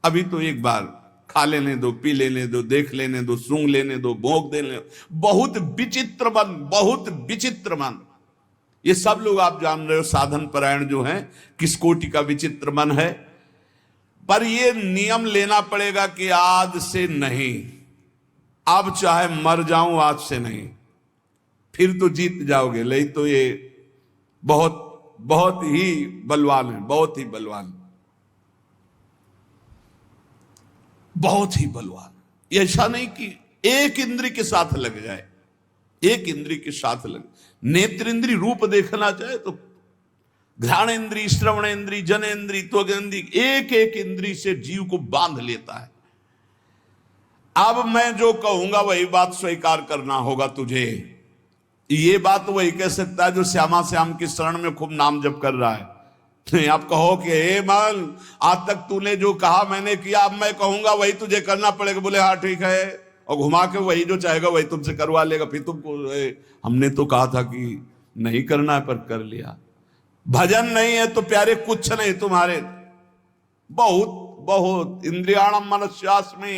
अभी तो एक बार खा लेने दो, पी लेने दो, देख लेने दो, सूंघ लेने दो, भोंक देने दो। बहुत विचित्र मन, बहुत विचित्र मन। ये सब लोग आप जान रहे हो साधन परायण जो हैं किस कोटि का विचित्र मन है। पर ये नियम लेना पड़ेगा कि आज से नहीं, अब चाहे मर जाऊं आज से नहीं, फिर तो जीत जाओगे। नहीं तो ये बहुत बहुत ही बलवान है, बहुत ही बलवान, बहुत ही बलवान। ऐसा नहीं कि एक इंद्री के साथ लग जाए, एक इंद्री के साथ लग, नेत्र इंद्री रूप देखना चाहे तो घ्राण इंद्री, श्रवण इंद्री, जन इंद्री, त्वग इंद्री, एक एक इंद्री से जीव को बांध लेता है। अब मैं जो कहूंगा वही बात स्वीकार करना होगा तुझे। ये बात वही कह सकता है जो श्यामा श्याम की शरण में खूब नाम जप कर रहा है। नहीं आप कहो कि हे मन, आज तक तूने जो कहा मैंने किया, अब मैं कहूंगा वही तुझे करना पड़ेगा। बोले हाँ ठीक है, और घुमा के वही जो चाहेगा वही तुमसे करवा लेगा। फिर तुमको हमने तो कहा था कि नहीं करना है पर कर लिया। भजन नहीं है तो प्यारे कुछ नहीं तुम्हारे। बहुत बहुत इंद्रियाणम मनस्यास्मि,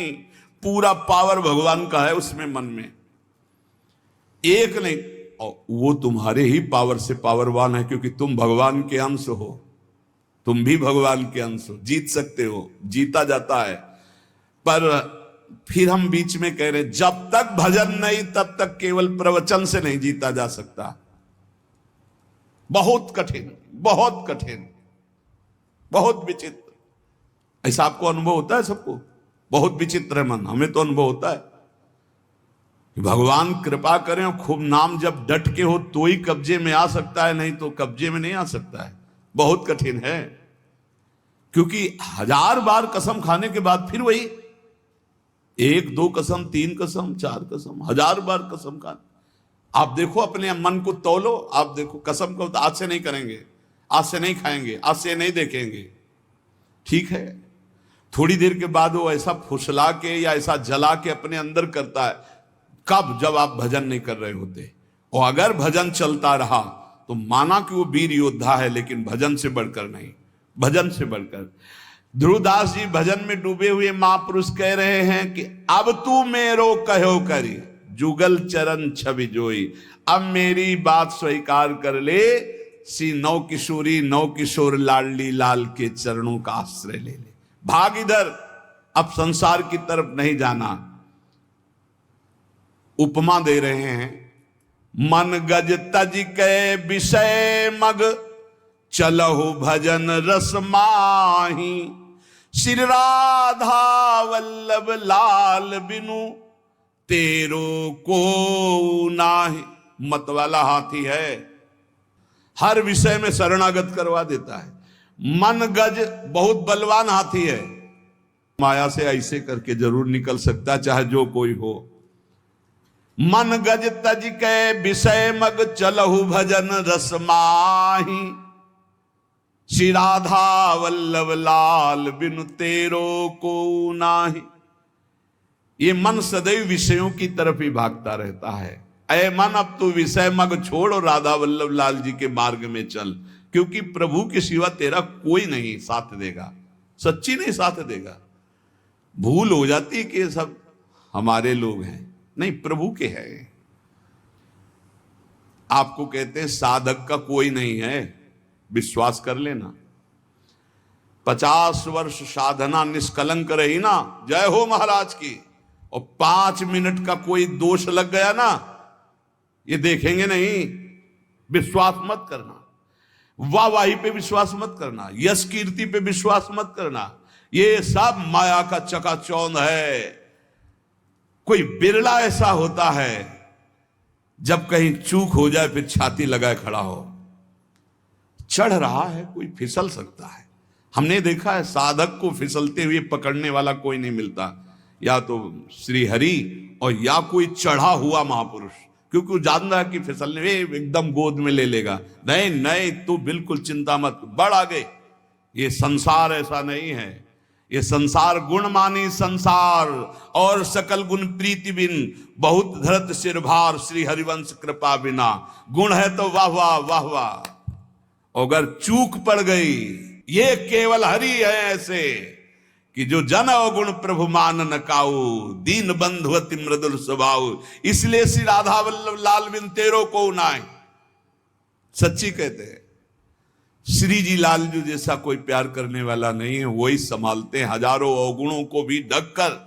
पूरा पावर भगवान का है उसमें, मन में एक नहीं। और वो तुम्हारे ही पावर से पावरवान है, क्योंकि तुम भगवान के अंश हो, तुम भी भगवान के अंश हो, जीत सकते हो, जीता जाता है। पर फिर हम बीच में कह रहे जब तक भजन नहीं तब तक केवल प्रवचन से नहीं जीता जा सकता। बहुत कठिन, बहुत कठिन, बहुत विचित्र। ऐसा आपको अनुभव होता है सबको? बहुत विचित्र है मन, हमें तो अनुभव होता है। भगवान कृपा करें और खूब नाम जब डट के हो तो ही कब्जे में आ सकता है, नहीं तो कब्जे में नहीं आ सकता है। बहुत कठिन है, क्योंकि 1000 बार कसम खाने के बाद फिर वही 1 2 कसम, 3 कसम, 4 कसम, 1000 बार कसम खाना। आप देखो अपने मन को तौलो, आप देखो कसम को तो आज से नहीं करेंगे, आज से नहीं खाएंगे, आज से नहीं देखेंगे, ठीक है। थोड़ी देर के बाद वो ऐसा फुसला के या ऐसा जला के अपने अंदर करता है। कब? जब आप भजन नहीं कर रहे होते। और अगर भजन चलता रहा तो माना कि वो वीर योद्धा है, लेकिन भजन से बढ़कर नहीं, भजन से बढ़कर। ध्रुवदास जी भजन में डूबे हुए महापुरुष कह रहे हैं कि अब तू मेरो कहो करी, जुगल चरण छवि जोई। अब मेरी बात स्वीकार कर ले, सी नौ किशोरी नौ किशोर लाडली लाल के चरणों का आश्रय ले ले। भाग इधर, अब संसार की तरफ नहीं जाना। उपमा दे रहे हैं, मन गज तज के विषय मग, चलहु भजन रस माही। श्री राधा वल्लभ लाल बिनु, तेरो को नाही। मत वाला हाथी है, हर विषय में शरणागत करवा देता है। मन गज बहुत बलवान हाथी है, माया से ऐसे करके जरूर निकल सकता, चाहे जो कोई हो। मन गज तज के विषय मग, चलहु भजन रस माही। श्री राधा वल्लभ लाल बिनु, तेरो को नाही। ये मन सदैव विषयों की तरफ ही भागता रहता है। ऐ मन, अब तू विषय मग छोड़ और राधा वल्लभ लाल जी के मार्ग में चल, क्योंकि प्रभु के सिवा तेरा कोई नहीं साथ देगा, सच्ची नहीं साथ देगा। भूल हो जाती कि ये सब हमारे लोग हैं, नहीं प्रभु के हैं। आपको कहते हैं साधक का कोई नहीं है, विश्वास कर लेना। 50 वर्ष साधना निष्कलंक रही ना, जय हो महाराज की, और 5 मिनट का कोई दोष लग गया ना, ये देखेंगे नहीं। विश्वास मत करना, वाहवाही पे विश्वास मत करना, यश कीर्ति पे विश्वास मत करना। ये सब माया का चकाचौंध है। कोई बिरला ऐसा होता है जब कहीं चूक हो जाए फिर छाती लगाए खड़ा हो। चढ़ रहा है कोई, फिसल सकता है। हमने देखा है साधक को फिसलते हुए पकड़ने वाला कोई नहीं मिलता, या तो श्री हरि और या कोई चढ़ा हुआ महापुरुष, क्योंकि वो जानता है कि फिसलने में एकदम गोद में ले लेगा। नहीं नहीं, तू बिल्कुल चिंता मत, बढ़ आगे। ये संसार ऐसा नहीं है, ये संसार गुण मानी संसार, और सकल गुण प्रीति बिन, बहुत धरत सिर भार, श्री हरिवंश कृपा बिना। गुण है तो वाह वाह वाह वाह, अगर चूक पड़ गई, ये केवल हरि है ऐसे कि जो जन अवगुण प्रभु मान न काऊ, दीन बंधु अति मृदुल स्वभाव। इसलिए श्री राधा वल्लभ लाल बिन तेरो को नाय। सच्ची कहते हैं, श्री जी लालजू जैसा कोई प्यार करने वाला नहीं है। वही संभालते हैं हजारों अवगुणों को भी ढककर।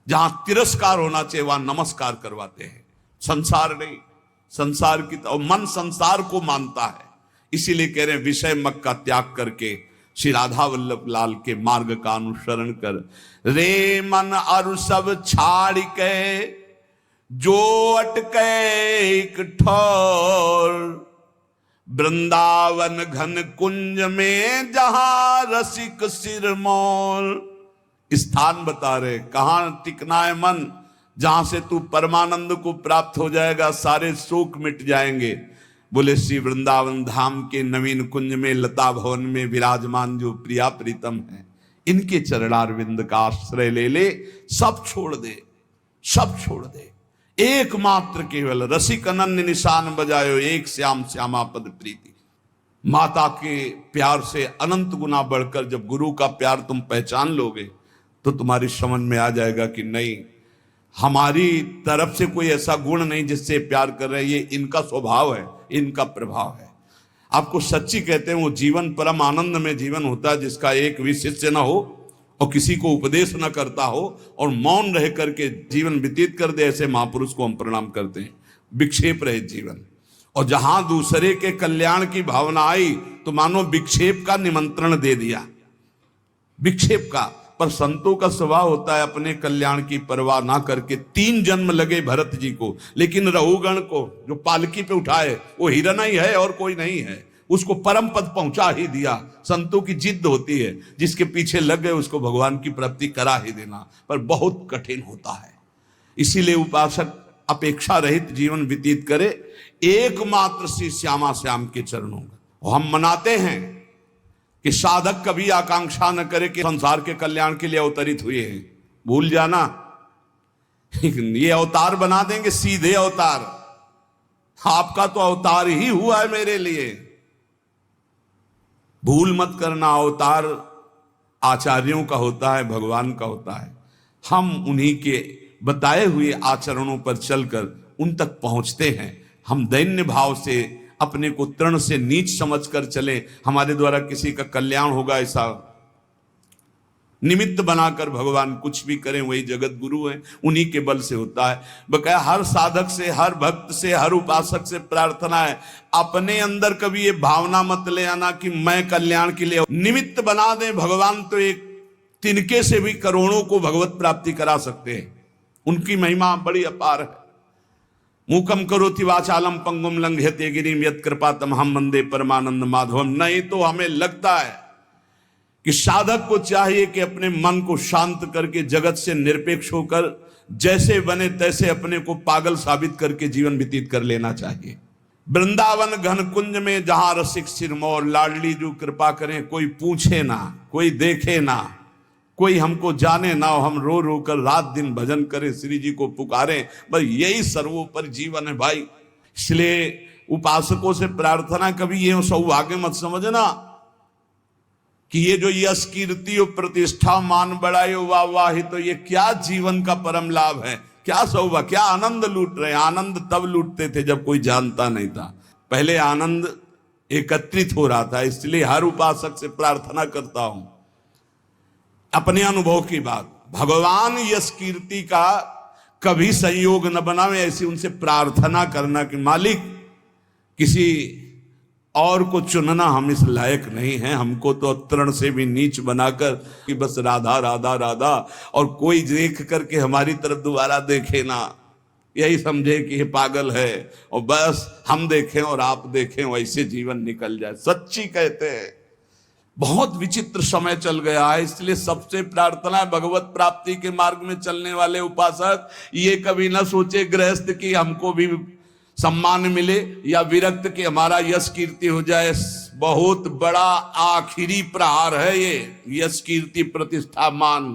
जहां तिरस्कार होना चाहिए वहां नमस्कार करवाते हैं। संसार नहीं, संसार की तो मन संसार को मानता है। इसीलिए कह रहे हैं विषय मग का त्याग करके श्री राधा वल्लभ लाल के मार्ग का अनुसरण कर। रे मन अरु सब छाड़ के जो अटके एक ठौर, वृंदावन घन कुंज में जहां रसिक सिरमौर। स्थान बता रहे कहां टिकना है मन, जहां से तू परमानंद को प्राप्त हो जाएगा, सारे शोक मिट जाएंगे। बोले श्री वृंदावन धाम के नवीन कुंज में लता भवन में विराजमान जो प्रिया प्रीतम है, इनके चरणारविंद का आश्रय ले ले। सब छोड़ दे, सब छोड़ दे। एकमात्र केवल रसिक अनन्य निशान बजायो, एक श्याम श्यामा पद प्रीति। माता के प्यार से अनंत गुना बढ़कर जब गुरु का प्यार तुम पहचान लोगे तो तुम्हारी समझ में आ जाएगा कि नहीं, हमारी तरफ से कोई ऐसा गुण नहीं जिससे प्यार कर रहे हैं, ये इनका स्वभाव है, इनका प्रभाव है। आपको सच्ची कहते हैं वो जीवन परम आनंद में जीवन होता है जिसका एक भी शिष्य ना हो और किसी को उपदेश न करता हो और मौन रह करके जीवन व्यतीत कर दे। ऐसे महापुरुष को हम प्रणाम करते हैं। विक्षेप रहित जीवन। और जहां दूसरे के कल्याण की भावना आई तो मानो विक्षेप का निमंत्रण दे दिया, विक्षेप का। पर संतों का स्वभाव होता है अपने कल्याण की परवाह ना करके। 3 जन्म लगे भरत जी को, लेकिन रघुगण को जो पालकी पे उठाए वो हिरण ही है और कोई नहीं है, उसको परम पद पहुंचा ही दिया। संतों की जिद होती है, जिसके पीछे लग गए उसको भगवान की प्राप्ति करा ही देना, पर बहुत कठिन होता है। इसीलिए उपासक अपेक्षा रहित जीवन व्यतीत करे एकमात्र श्री श्यामा श्याम के चरणों में। हम मनाते हैं कि साधक कभी आकांक्षा न करे कि संसार के कल्याण के लिए अवतरित हुए हैं। भूल जाना, ये अवतार बना देंगे, सीधे अवतार। आपका तो अवतार ही हुआ है मेरे लिए। भूल मत करना, अवतार आचार्यों का होता है, भगवान का होता है। हम उन्हीं के बताए हुए आचरणों पर चलकर उन तक पहुंचते हैं। हम दैन्य भाव से अपने को तृण से नीच समझकर चले, हमारे द्वारा किसी का कल्याण होगा ऐसा निमित्त बनाकर भगवान कुछ भी करें, वही जगत गुरु हैं, उन्हीं के बल से होता है। बकाया हर साधक से, हर भक्त से, हर उपासक से प्रार्थना है, अपने अंदर कभी ये भावना मत ले आना कि मैं कल्याण के लिए निमित्त बना दें। भगवान तो एक तिनके से भी करोड़ों को भगवत प्राप्ति करा सकते हैं। उनकी महिमा बड़ी अपार है। मूकम करोति वाचालम पंगुम लंघयते गिरिम यत् कृपा तमहम वंदे परमानंद माधवम। नहीं तो हमें लगता है कि साधक को चाहिए कि अपने मन को शांत करके जगत से निरपेक्ष होकर जैसे बने तैसे अपने को पागल साबित करके जीवन व्यतीत कर लेना चाहिए। वृंदावन घन कुंज में जहां रसिक सिरमौर, लाडली जो कृपा करें, कोई पूछे ना, कोई देखे ना, कोई हमको जाने ना हो, हम रो रो कर रात दिन भजन करें, श्री जी को पुकारें, बस यही सर्वोपरि जीवन है भाई। इसलिए उपासकों से प्रार्थना, कभी ये सौभाग्य मत समझना कि ये जो यश कीर्ति और प्रतिष्ठा मान बढ़ायो वाह वाह, तो ये क्या जीवन का परम लाभ है, क्या सौभाग्य, क्या आनंद लूट रहे हैं। आनंद तब लूटते थे जब कोई जानता नहीं था, पहले आनंद एकत्रित हो रहा था। इसलिए हर उपासक से प्रार्थना करता हूं, अपने अनुभव की बात, भगवान यश कीर्ति का कभी संयोग न बनावे, ऐसी उनसे प्रार्थना करना कि मालिक किसी और को चुनना हम इस लायक नहीं है, हमको तो तृण से भी नीच बनाकर कि बस राधा राधा राधा, और कोई देख करके हमारी तरफ दोबारा देखे ना, यही समझे कि ये पागल है, और बस हम देखें और आप देखें, वैसे जीवन निकल जाए। सच्ची कहते हैं बहुत विचित्र समय चल गया है। इसलिए सबसे प्रार्थना है भगवत प्राप्ति के मार्ग में चलने वाले उपासक ये कभी ना सोचे गृहस्थ की हमको भी सम्मान मिले या विरक्त कि हमारा यश कीर्ति हो जाए। बहुत बड़ा आखिरी प्रहार है ये यश कीर्ति प्रतिष्ठा मान।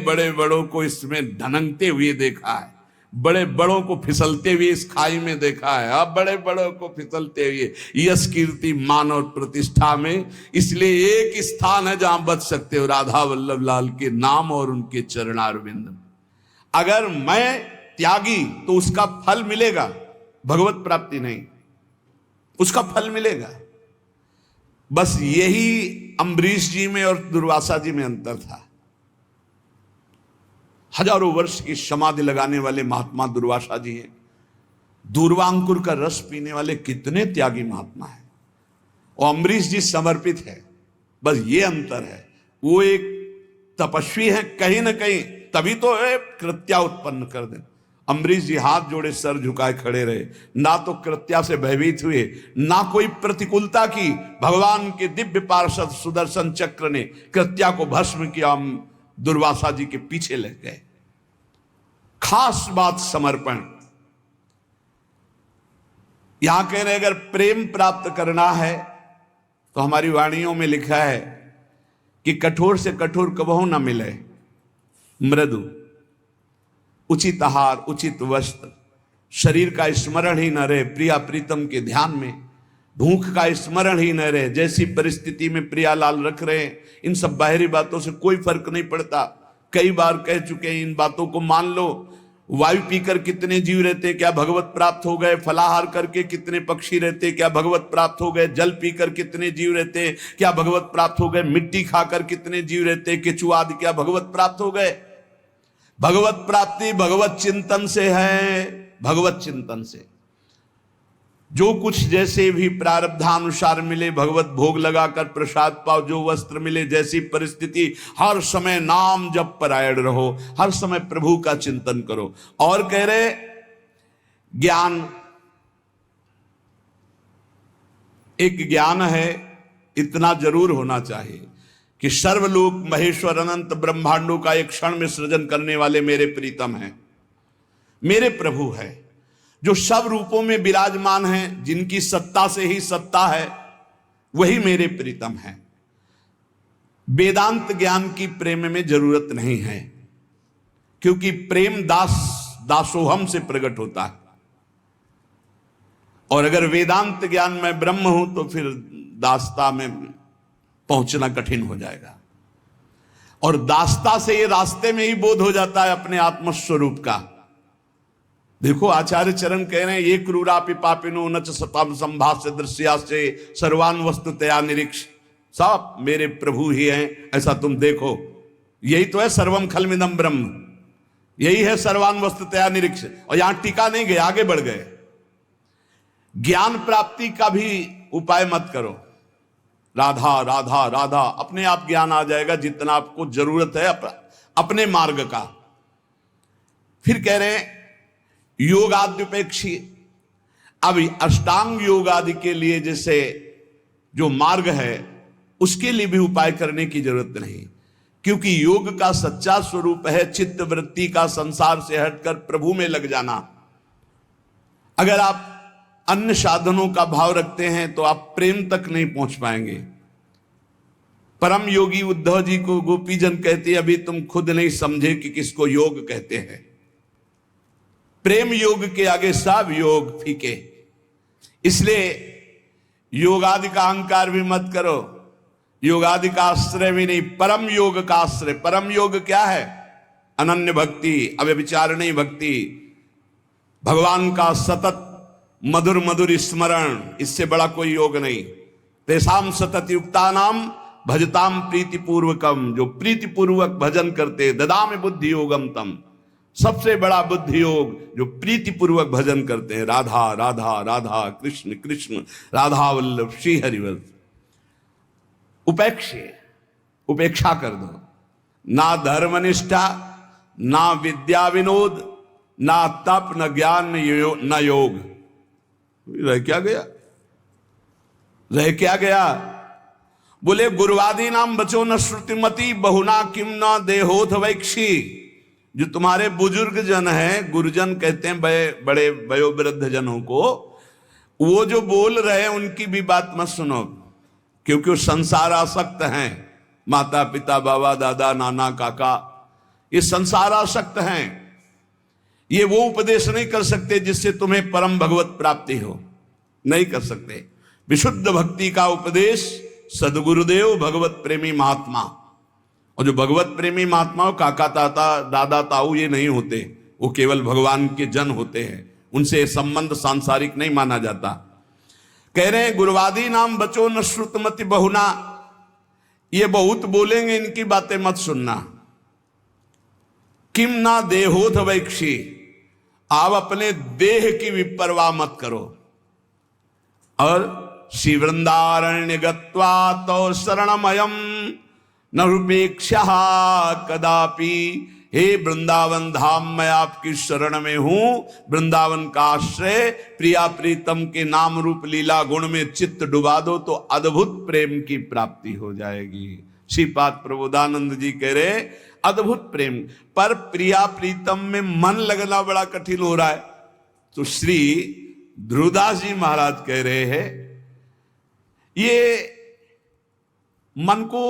बड़े बड़ों को इसमें धनकते हुए देखा है, बड़े बड़ों को फिसलते हुए इस खाई में देखा है। अब बड़े बड़ों को फिसलते हुए यश कीर्ति मान और प्रतिष्ठा में, इसलिए एक स्थान है जहां बच सकते हो, राधा वल्लभ लाल के नाम और उनके चरणारविंद। अगर मैं त्यागी तो उसका फल मिलेगा, भगवत प्राप्ति नहीं, उसका फल मिलेगा। बस यही अम्बरीश जी में और दुर्वासा जी में अंतर था। हजारों वर्ष की समाधि लगाने वाले महात्मा दुर्वासा जी हैं, दूर्वांकुर का रस पीने वाले कितने त्यागी महात्मा हैं, और अम्बरीश जी समर्पित है। बस ये अंतर है, वो एक तपस्वी है कहीं ना कहीं, तभी तो कृत्या उत्पन्न कर दे। अम्बरीश जी हाथ जोड़े सर झुकाए खड़े रहे, ना तो कृत्या से भयभीत हुए, ना कोई प्रतिकूलता की। भगवान के दिव्य पार्षद सुदर्शन चक्र ने कृत्या को भस्म किया, दुर्वासा जी के पीछे लग गए। खास बात समर्पण। यहां कह रहे अगर प्रेम प्राप्त करना है तो हमारी वाणियों में लिखा है कि कठोर से कठोर कबहू ना मिले, मृदु, उचित आहार, उचित वस्त्र, शरीर का स्मरण ही न रहे प्रिया प्रीतम के ध्यान में, भूख का स्मरण ही न रहे, जैसी परिस्थिति में प्रियालाल रख रहे हैं, इन सब बाहरी बातों से कोई फर्क नहीं पड़ता। कई बार कह चुके हैं, इन बातों को मान लो। वायु पीकर कितने जीव रहते, क्या भगवत प्राप्त हो गए? फलाहार करके कितने पक्षी रहते, क्या भगवत प्राप्त हो गए? जल पीकर कितने जीव रहते, क्या भगवत प्राप्त हो गए? मिट्टी खाकर कितने जीव रहते, केचुआ आदि, क्या भगवत प्राप्त हो गए? भगवत प्राप्ति भगवत चिंतन से है, भगवत चिंतन से। जो कुछ जैसे भी प्रारब्धानुसार मिले, भगवत भोग लगाकर प्रसाद पाओ, जो वस्त्र मिले, जैसी परिस्थिति, हर समय नाम जप परायण रहो, हर समय प्रभु का चिंतन करो। और कह रहे ज्ञान, एक ज्ञान है, इतना जरूर होना चाहिए कि सर्वलोक महेश्वर अनंत ब्रह्मांडों का एक क्षण में सृजन करने वाले मेरे प्रीतम हैं, मेरे प्रभु है, जो सब रूपों में विराजमान हैं, जिनकी सत्ता से ही सत्ता है, वही मेरे प्रीतम हैं। वेदांत ज्ञान की प्रेम में जरूरत नहीं है, क्योंकि प्रेम दासोहम से प्रकट होता है। और अगर वेदांत ज्ञान में ब्रह्म हूं तो फिर दासता में पहुंचना कठिन हो जाएगा। और दासता से ये रास्ते में ही बोध हो जाता है अपने आत्मस्वरूप का। देखो आचार्य चरण कह रहे हैं, ये क्रूरापि पापिनो न च सताम संभाष्य दृश्या से सर्वान वस्तुतया निरीक्ष। सब मेरे प्रभु ही हैं, ऐसा तुम देखो। यही तो है सर्वम खलमिदम ब्रह्म, यही है सर्वान वस्तुतया निरीक्ष। और यहां टीका नहीं गए, आगे बढ़ गए। ज्ञान प्राप्ति का भी उपाय मत करो, राधा राधा राधा, अपने आप ज्ञान आ जाएगा जितना आपको जरूरत है अपने मार्ग का। फिर कह रहे हैं योगाद्युपेक्षी। अब अष्टांग योग आदि के लिए जैसे जो मार्ग है उसके लिए भी उपाय करने की जरूरत नहीं, क्योंकि योग का सच्चा स्वरूप है चित्त वृत्ति का संसार से हटकर प्रभु में लग जाना। अगर आप अन्य साधनों का भाव रखते हैं तो आप प्रेम तक नहीं पहुंच पाएंगे। परम योगी उद्धव जी को गोपीजन कहते, अभी तुम खुद नहीं समझे कि किसको योग कहते हैं। प्रेम योग के आगे सब योग फीके। इसलिए योगादि का अहंकार भी मत करो, योगादि का आश्रय भी नहीं, परम योग का आश्रय। परम योग क्या है? अनन्य भक्ति, अव्यभिचारिणी भक्ति, भगवान का सतत मधुर मधुर स्मरण, इससे बड़ा कोई योग नहीं। तेसाम सतत युक्ता नाम भजताम प्रीतिपूर्वकम, जो प्रीतिपूर्वक भजन करते, ददामि बुद्धि योगम तम, सबसे बड़ा बुद्धि योग जो प्रीतिपूर्वक भजन करते हैं। राधा राधा राधा, कृष्ण कृष्ण, राधा वल्लभ श्री हरिवल्लभ। उपेक्षा कर दो। ना धर्मनिष्ठा, ना विद्या विनोद, ना तप, न ज्ञान, न योग। रह क्या गया? रह क्या गया? बोले गुरुवादी नाम बचो न श्रुतिमती, बहुना किम न देहोथ वैक्षी। जो तुम्हारे बुजुर्ग जन हैं, गुरुजन कहते हैं बड़े वयोवृद्ध जनों को, वो जो बोल रहे हैं उनकी भी बात मत सुनो, क्योंकि वो संसार आसक्त हैं। माता पिता बाबा दादा नाना काका ये संसार आसक्त हैं। ये वो उपदेश नहीं कर सकते जिससे तुम्हें परम भगवत प्राप्ति हो, नहीं कर सकते। विशुद्ध भक्ति का उपदेश सदगुरुदेव भगवत प्रेमी महात्मा, और जो भगवत प्रेमी महात्मा हो, काका ताता दादा ताऊ ये नहीं होते, वो केवल भगवान के जन होते हैं, उनसे संबंध सांसारिक नहीं माना जाता। कह रहे हैं गुरुवादी नाम बचो न श्रुतमति बहुना, ये बहुत बोलेंगे, इनकी बातें मत सुनना। किम ना देहोध वैक्षी, आप अपने देह की विपरवाह मत करो। और श्री वृंदारण्य गत्वा तो शरणमयम न रूपेक्षा कदापि, हे वृंदावन धाम मैं आपकी शरण में हूं, वृंदावन का आश्रय, प्रिया प्रीतम के नाम रूप लीला गुण में चित्त डुबा दो तो अद्भुत प्रेम की प्राप्ति हो जाएगी। श्रीपाद प्रबोधानंद जी कह रहे अद्भुत प्रेम, पर प्रिया प्रीतम में मन लगना बड़ा कठिन हो रहा है। तो श्री ध्रुवदास जी महाराज कह रहे हैं ये मन को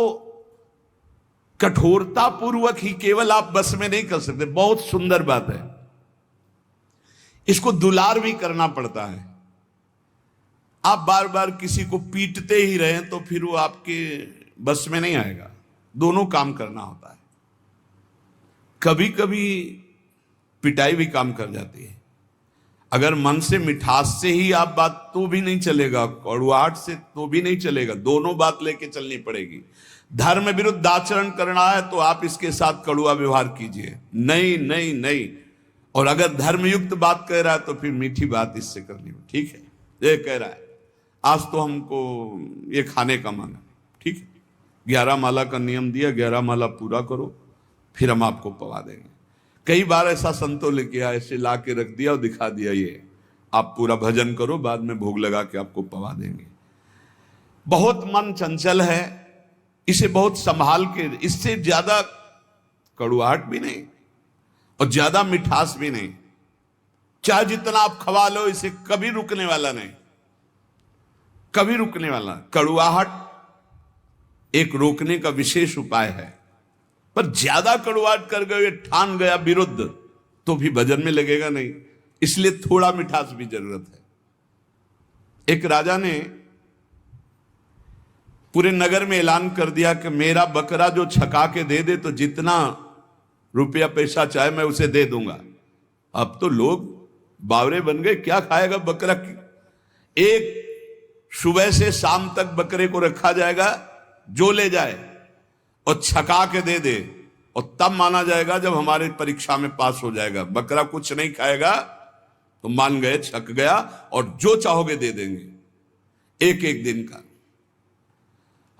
कठोरता पूर्वक ही केवल आप बस में नहीं कर सकते। बहुत सुंदर बात है, इसको दुलार भी करना पड़ता है। आप बार बार किसी को पीटते ही रहें तो फिर वो आपके बस में नहीं आएगा, दोनों काम करना होता है। कभी कभी पिटाई भी काम कर जाती है। अगर मन से मिठास से ही आप बात तो भी नहीं चलेगा, कड़ुआहट से तो भी नहीं चलेगा, दोनों बात लेके चलनी पड़ेगी। धर्म विरुद्ध आचरण करना है तो आप इसके साथ कड़ुआ व्यवहार कीजिए, नहीं नहीं नहीं। और अगर धर्मयुक्त बात कह रहा है तो फिर मीठी बात इससे करनी हो, ठीक है। ये कह रहा है आज तो हमको ये खाने का मन है, ठीक है, 11 माला का नियम दिया, 11 माला पूरा करो फिर हम आपको पवा देंगे। कई बार ऐसा संतों लेके आए, ऐसे ला के रख दिया और दिखा दिया ये आप पूरा भजन करो, बाद में भोग लगा के आपको पवा देंगे। बहुत मन चंचल है, इसे बहुत संभाल के, इससे ज्यादा कड़ुआहट भी नहीं और ज्यादा मिठास भी नहीं। चाहे जितना आप खवा लो, इसे कभी रुकने वाला नहीं, कभी रुकने वाला। कड़ुआहट एक रोकने का विशेष उपाय है, पर ज्यादा कड़ुआहट कर गए, ठान गया विरुद्ध, तो भी भजन में लगेगा नहीं। इसलिए थोड़ा मिठास भी जरूरत है। एक राजा ने पूरे नगर में ऐलान कर दिया कि मेरा बकरा जो छका के दे दे तो जितना रुपया पैसा चाहे मैं उसे दे दूंगा। अब तो लोग बावरे बन गए, क्या खाएगा बकरा की? एक सुबह से शाम तक बकरे को रखा जाएगा, जो ले जाए और छका के दे दे, और तब माना जाएगा जब हमारे परीक्षा में पास हो जाएगा। बकरा कुछ नहीं खाएगा तो मान गए छक गया, और जो चाहोगे दे देंगे एक एक दिन का।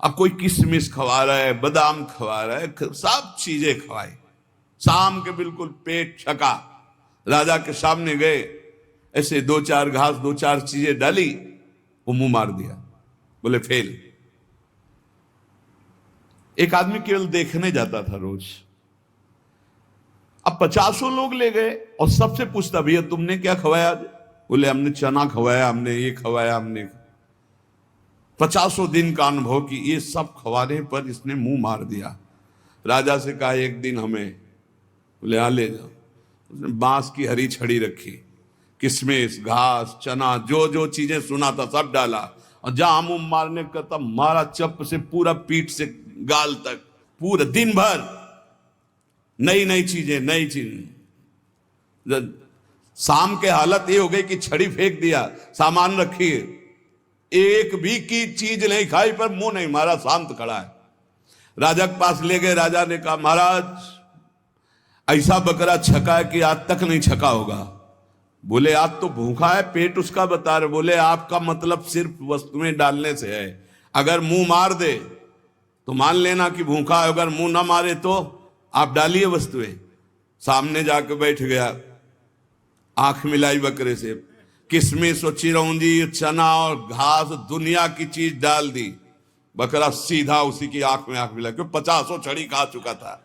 अब कोई किशमिश खवा रहा है, बादाम खवा रहा है, सब चीजें खवाई, शाम के बिल्कुल पेट छका। राजा के सामने गए, ऐसे 2-4 घास 2-4 चीजें डाली, वो मुंह मार दिया, बोले फेल। एक आदमी केवल देखने जाता था रोज, अब 50 लोग ले गए और सबसे पूछता भैया तुमने क्या खवाया आज? बोले हमने चना खवाया, हमने ये खवाया, हमने 50 दिन का अनुभव कि ये सब खवाने पर इसने मुंह मार दिया। राजा से कहा एक दिन हमें, बोले हाँ ले जाओ। उसने बांस की हरी छड़ी रखी, किशमिश घास चना जो जो चीजें सुना था सब डाला, और जहां मुंह मारने का तब मारा, चप से पूरा पीठ से गाल तक, पूरा दिन भर नई नई चीजें, नई चीज। शाम के हालत ये हो गई कि छड़ी फेंक दिया, सामान रखी, एक भी की चीज नहीं खाई पर मुंह नहीं मारा, शांत खड़ा है। राजा के पास ले गए, राजा ने कहा महाराज ऐसा बकरा छका है कि आज तक नहीं छका होगा। बोले आज तो भूखा है, पेट उसका बता रहे। बोले आपका मतलब सिर्फ वस्तुएं डालने से है, अगर मुंह मार दे तो मान लेना कि भूखा है, अगर मुंह ना मारे तो आप डालिए वस्तुएं। सामने जाकर बैठ गया, आंख मिलाई बकरे से, किशमिश और चिरौंजी चना और घास दुनिया की चीज डाल दी। बकरा सीधा उसी की आंख में आंख मिला, क्यों 50 छड़ी खा चुका था,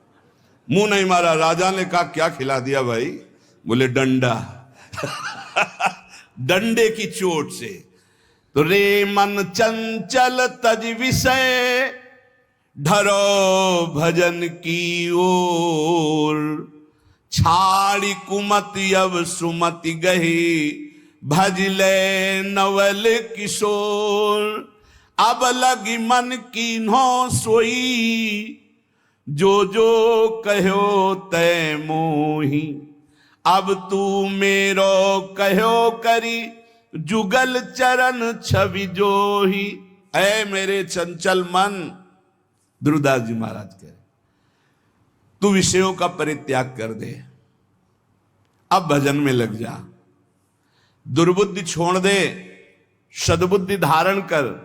मुंह नहीं मारा। राजा ने कहा क्या खिला दिया भाई? बोले डंडा। डंडे की चोट से। तो रे मन चंचल तज विषय, ढरो भजन की ओर, छाड़ी कुमति अब सुमति गही, भजले नवल किशोर। अब लगी मन कीन्हो सोई, जो जो कहो तय मोही। अब तू मेरो कहो करी, जुगल चरण छवि जोही। ऐ मेरे चंचल मन, ध्रुवदास जी महाराज कह रहे, तू विषयों का परित्याग कर दे, अब भजन में लग जा, दुर्बुद्धि छोड़ दे, सद्बुद्धि धारण कर।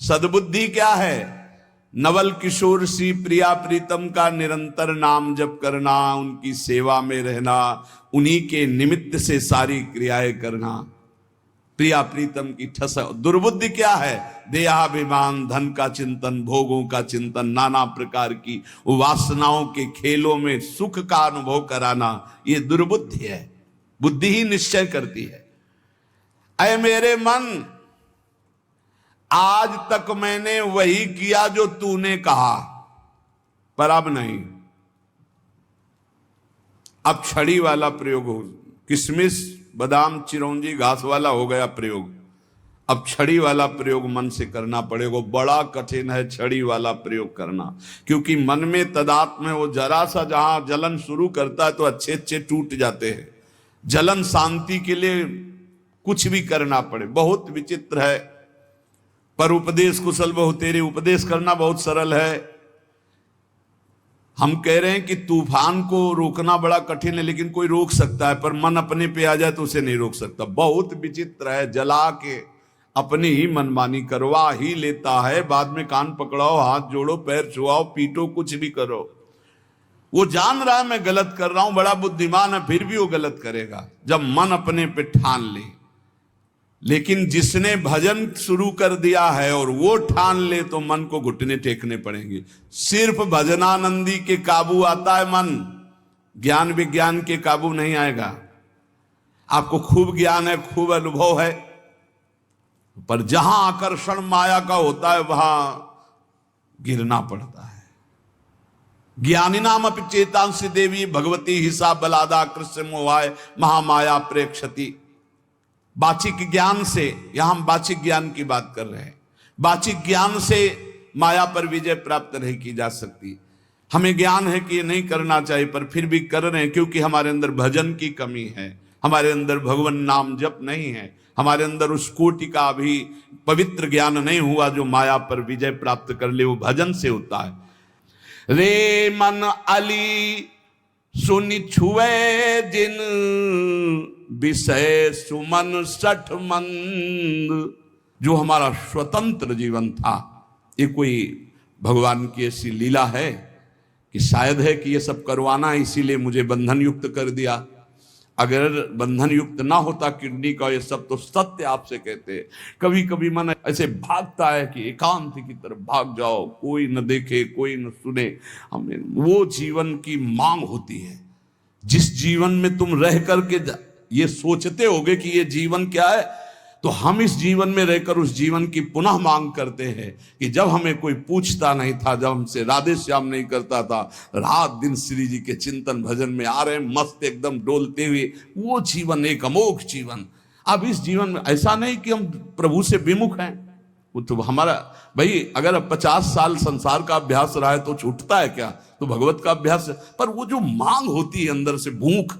सद्बुद्धि क्या है? नवल किशोर सी प्रिया प्रीतम का निरंतर नाम जप करना, उनकी सेवा में रहना, उन्हीं के निमित्त से सारी क्रियाएं करना, प्रिया प्रीतम की ठस। दुर्बुद्धि क्या है? देहाभिमान, धन का चिंतन, भोगों का चिंतन, नाना प्रकार की वासनाओं के खेलों में सुख का अनुभव कराना, ये दुर्बुद्धि है। बुद्धि ही निश्चय करती है। ऐ मेरे मन, आज तक मैंने वही किया जो तूने कहा, पर अब नहीं। अब छड़ी वाला प्रयोग हो, किशमिश बादाम चिरौंजी घास वाला हो गया प्रयोग। अब छड़ी वाला प्रयोग मन से करना पड़ेगा। बड़ा कठिन है छड़ी वाला प्रयोग करना, क्योंकि मन में तदात्म है। वो जरा सा जहां जलन शुरू करता है तो अच्छे अच्छे टूट जाते हैं। जलन शांति के लिए कुछ भी करना पड़े, बहुत विचित्र है। पर उपदेश कुशल बहु तेरे, उपदेश करना बहुत सरल है। हम कह रहे हैं कि तूफान को रोकना बड़ा कठिन है, लेकिन कोई रोक सकता है, पर मन अपने पे आ जाए तो उसे नहीं रोक सकता। बहुत विचित्र है। जला के अपनी ही मनमानी करवा ही लेता है। बाद में कान पकड़ाओ, हाथ जोड़ो, पैर छुआओ, पीटो, कुछ भी करो। वो जान रहा है मैं गलत कर रहा हूं, बड़ा बुद्धिमान है, फिर भी वो गलत करेगा जब मन अपने पे ठान ले। लेकिन जिसने भजन शुरू कर दिया है और वो ठान ले तो मन को घुटने टेकने पड़ेंगे। सिर्फ भजनानंदी के काबू आता है मन, ज्ञान विज्ञान के काबू नहीं आएगा। आपको खूब ज्ञान है, खूब अनुभव है, पर जहां आकर्षण माया का होता है वहां गिरना पड़ता है। ज्ञानी नाम अपि चेतांसी देवी, भगवती हिसा बलादा कृष्ण मोहाय महामाया प्रेक्षति। बाचिक ज्ञान से, यहां हम बाचिक ज्ञान की बात कर रहे हैं, बाचिक ज्ञान से माया पर विजय प्राप्त नहीं की जा सकती। हमें ज्ञान है कि ये नहीं करना चाहिए, पर फिर भी कर रहे हैं, क्योंकि हमारे अंदर भजन की कमी है, हमारे अंदर भगवान नाम जप नहीं है, हमारे अंदर उस कोटि का भी पवित्र ज्ञान नहीं हुआ जो माया पर विजय प्राप्त कर ले। वो भजन से होता है। रे मन अली सुनि छुए जिन, विषय सुमन सठ मंद। जो हमारा स्वतंत्र जीवन था, ये कोई भगवान की ऐसी लीला है कि शायद है कि ये सब करवाना है, इसीलिए मुझे बंधन युक्त कर दिया। अगर बंधन युक्त ना होता किडनी का ये सब, तो सत्य आपसे कहते। कभी कभी मन ऐसे भागता है कि एकांत की तरफ भाग जाओ, कोई न देखे, कोई न सुने। हमें वो जीवन की मांग होती है जिस जीवन में तुम रह करके ये सोचते होगे कि ये जीवन क्या है, तो हम इस जीवन में रहकर उस जीवन की पुनः मांग करते हैं कि जब हमें कोई पूछता नहीं था, जब हमसे राधे श्याम नहीं करता था, रात दिन श्री जी के चिंतन भजन में आ रहे मस्त एकदम डोलते हुए, वो जीवन एक अमोघ जीवन। अब इस जीवन में ऐसा नहीं कि हम प्रभु से विमुख हैं। वो तो हमारा भाई, अगर 50 साल संसार का अभ्यास रहा है तो छूटता है क्या? तो भगवत का अभ्यास है। पर वो जो मांग होती है अंदर से, भूख,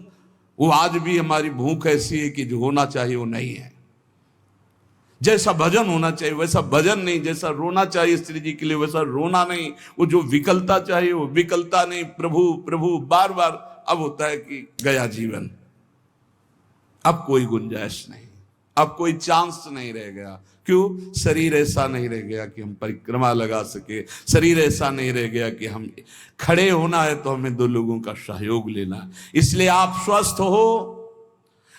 वो आज भी हमारी भूख ऐसी है कि जो होना चाहिए वो नहीं है। जैसा भजन होना चाहिए वैसा भजन नहीं, जैसा रोना चाहिए श्री जी के लिए वैसा रोना नहीं, वो जो विकलता चाहिए वो विकलता नहीं। प्रभु प्रभु बार बार। अब होता है कि गया जीवन, अब कोई गुंजाइश नहीं, अब कोई चांस नहीं रह गया। क्यों? शरीर ऐसा नहीं रह गया कि हम परिक्रमा लगा सके, शरीर ऐसा नहीं रह गया कि हम खड़े होना है तो हमें दो लोगों का सहयोग लेना। इसलिए आप स्वस्थ हो,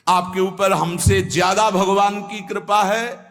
आपके ऊपर हमसे ज्यादा भगवान की कृपा है।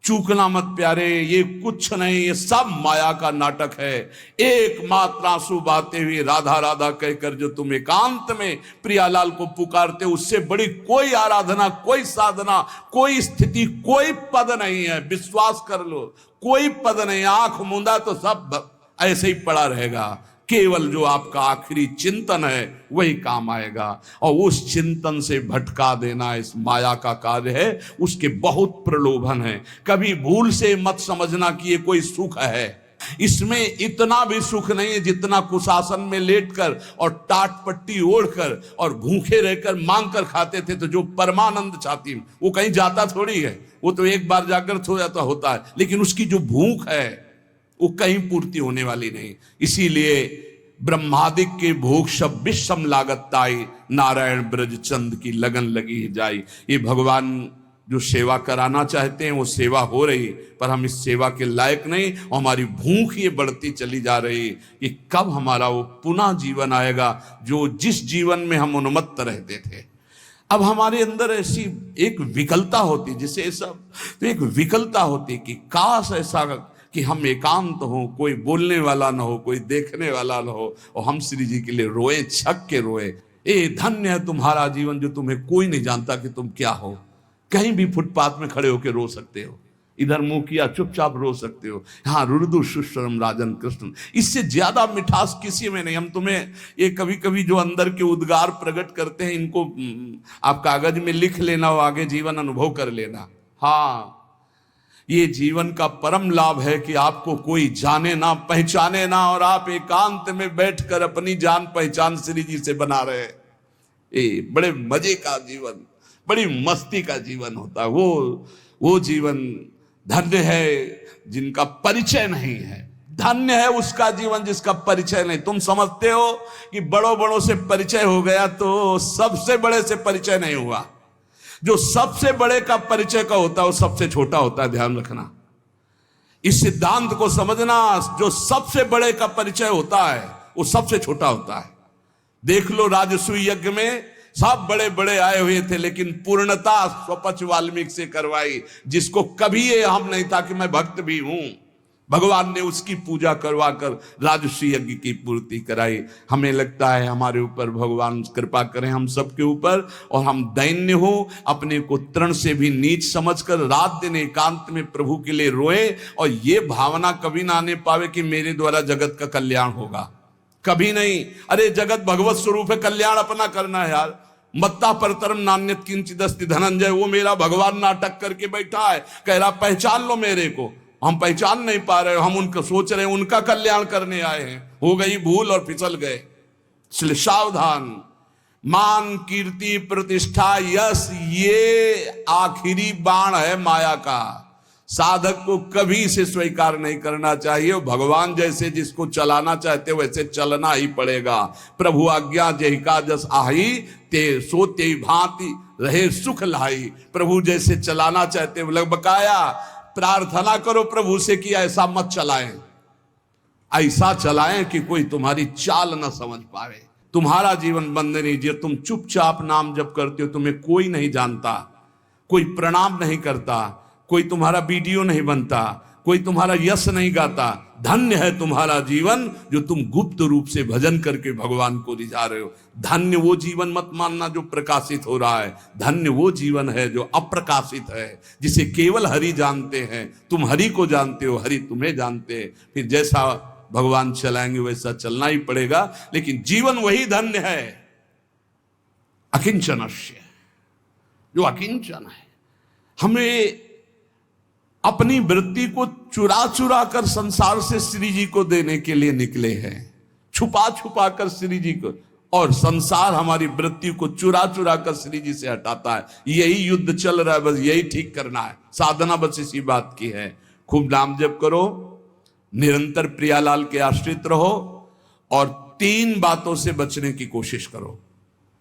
चूकना मत प्यारे, ये कुछ नहीं, ये सब माया का नाटक है। एकमात्र आंसू बहाते हुए राधा राधा कहकर जो तुम एकांत में प्रियालाल को पुकारते, उससे बड़ी कोई आराधना, कोई साधना, कोई स्थिति, कोई पद नहीं है। विश्वास कर लो, कोई पद नहीं। आंख मूंदा तो सब ऐसे ही पड़ा रहेगा। केवल जो आपका आखिरी चिंतन है वही काम आएगा। और उस चिंतन से भटका देना इस माया का कार्य है। उसके बहुत प्रलोभन है। कभी भूल से मत समझना कि ये कोई सुख है। इसमें इतना भी सुख नहीं है जितना कुशासन में लेटकर और टाट पट्टी ओढ़कर और भूखे रहकर मांग कर खाते थे। तो जो परमानंद छाती में, वो कहीं जाता थोड़ी है, वो तो एक बार जागृत हो जाता होता है, लेकिन उसकी जो भूख है वो कहीं पूर्ति होने वाली नहीं। इसीलिए ब्रह्मादिक के भूख सब विषम लागत ताई, नारायण ब्रज चंद की लगन लगी जाई। ये भगवान जो सेवा कराना चाहते हैं वो सेवा हो रही, पर हम इस सेवा के लायक नहीं और हमारी भूख ये बढ़ती चली जा रही कि कब हमारा वो पुनः जीवन आएगा जो जिस जीवन में हम उन्मत्त रहते थे। अब हमारे अंदर ऐसी एक विकलता होती, जिसे सब तो एक विकलता होती कि काश ऐसा कि हम एकांत हो, कोई बोलने वाला ना हो, कोई देखने वाला ना हो, और हम श्री जी के लिए रोए, छक के रोए। ए धन्य है तुम्हारा जीवन जो तुम्हें कोई नहीं जानता कि तुम क्या हो। कहीं भी फुटपाथ में खड़े होकर रो सकते हो, इधर मुंह किया चुपचाप रो सकते हो। हाँ, रुदु सुश्रम राजन कृष्ण, इससे ज्यादा मिठास किसी में नहीं। हम तुम्हें ये कभी कभी जो अंदर के उद्गार प्रकट करते हैं, इनको आप कागज में लिख लेना और आगे जीवन अनुभव कर लेना। हाँ, ये जीवन का परम लाभ है कि आपको कोई जाने ना, पहचाने ना, और आप एकांत में बैठकर अपनी जान पहचान श्री जी से बना रहे। ये बड़े मजे का जीवन, बड़ी मस्ती का जीवन होता है। वो जीवन धन्य है जिनका परिचय नहीं है। धन्य है उसका जीवन जिसका परिचय नहीं। तुम समझते हो कि बड़ों बड़ों से परिचय हो गया तो सबसे बड़े से परिचय नहीं हुआ। जो सबसे बड़े का परिचय का होता है वो सबसे छोटा होता है। ध्यान रखना, इस सिद्धांत को समझना। जो सबसे बड़े का परिचय होता है वो सबसे छोटा होता है। देख लो, राजसूय यज्ञ में सब बड़े बड़े आए हुए थे, लेकिन पूर्णता स्वपच वाल्मीकि से करवाई, जिसको कभी ये हम नहीं था कि मैं भक्त भी हूं। भगवान ने उसकी पूजा करवा कर राजसूय यज्ञ की पूर्ति कराई। हमें लगता है हमारे ऊपर भगवान कृपा करें हम सबके ऊपर, और हम दैन्य हो, अपने को तृण से भी नीच समझकर रात दिन एकांत में प्रभु के लिए रोए, और ये भावना कभी ना आने पावे कि मेरे द्वारा जगत का कल्याण होगा। कभी नहीं। अरे जगत भगवत स्वरूप है, कल्याण अपना करना है यार। मत्ता परतरम नान्यत किंचिदस्ति धनंजय, वो मेरा भगवान नाटक करके बैठा है, कह रहा पहचान लो मेरे को। हम पहचान नहीं पा रहे, हम उनका सोच रहे हैं उनका कल्याण करने आए हैं। हो गई भूल और फिसल गए। इसलिए सावधान। मान, कीर्ति, प्रतिष्ठा, यश, ये आखिरी बाण है माया का। साधक को कभी इसे स्वीकार नहीं करना चाहिए। भगवान जैसे जिसको चलाना चाहते वैसे चलना ही पड़ेगा। प्रभु आज्ञा जहिका जस आही, ते सो ते भांति रहे सुख लाई। प्रभु जैसे चलाना चाहते लग बकाया प्रार्थना करो प्रभु से कि ऐसा मत चलाएं, ऐसा चलाएं कि कोई तुम्हारी चाल न समझ पाए। तुम्हारा जीवन बंदनी, जो तुम चुपचाप नाम जप करते हो, तुम्हें कोई नहीं जानता, कोई प्रणाम नहीं करता, कोई तुम्हारा वीडियो नहीं बनता, कोई तुम्हारा यश नहीं गाता। धन्य है तुम्हारा जीवन जो तुम गुप्त रूप से भजन करके भगवान को रिझा रहे हो। धन्य वो जीवन मत मानना जो प्रकाशित हो रहा है। धन्य वो जीवन है जो अप्रकाशित है, जिसे केवल हरि जानते हैं। तुम हरि को जानते हो, हरि तुम्हें जानते हैं। फिर जैसा भगवान चलाएंगे वैसा चलना ही पड़ेगा। लेकिन जीवन वही धन्य है अकिंचनस्य, जो अकिंचन है। हमें अपनी वृत्ति को चुरा चुरा कर संसार से श्री जी को देने के लिए निकले हैं, छुपा छुपा कर श्री जी को, और संसार हमारी वृत्ति को चुरा चुरा कर श्री जी से हटाता है। यही युद्ध चल रहा है, बस यही ठीक करना है। साधना बस इसी बात की है। खूब नाम जप करो, निरंतर प्रियालाल के आश्रित रहो, और 3 बातों से बचने की कोशिश करो।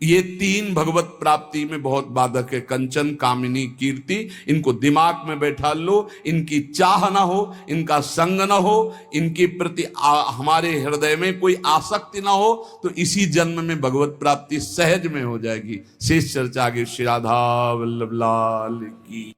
ये 3 भगवत प्राप्ति में बहुत बाधक है। कंचन, कामिनी, कीर्ति। इनको दिमाग में बैठा लो। इनकी चाह ना हो, इनका संग ना हो, इनके प्रति हमारे हृदय में कोई आसक्ति ना हो, तो इसी जन्म में भगवत प्राप्ति सहज में हो जाएगी। शेष चर्चा आगे। श्री राधा वल्लभ लाल की।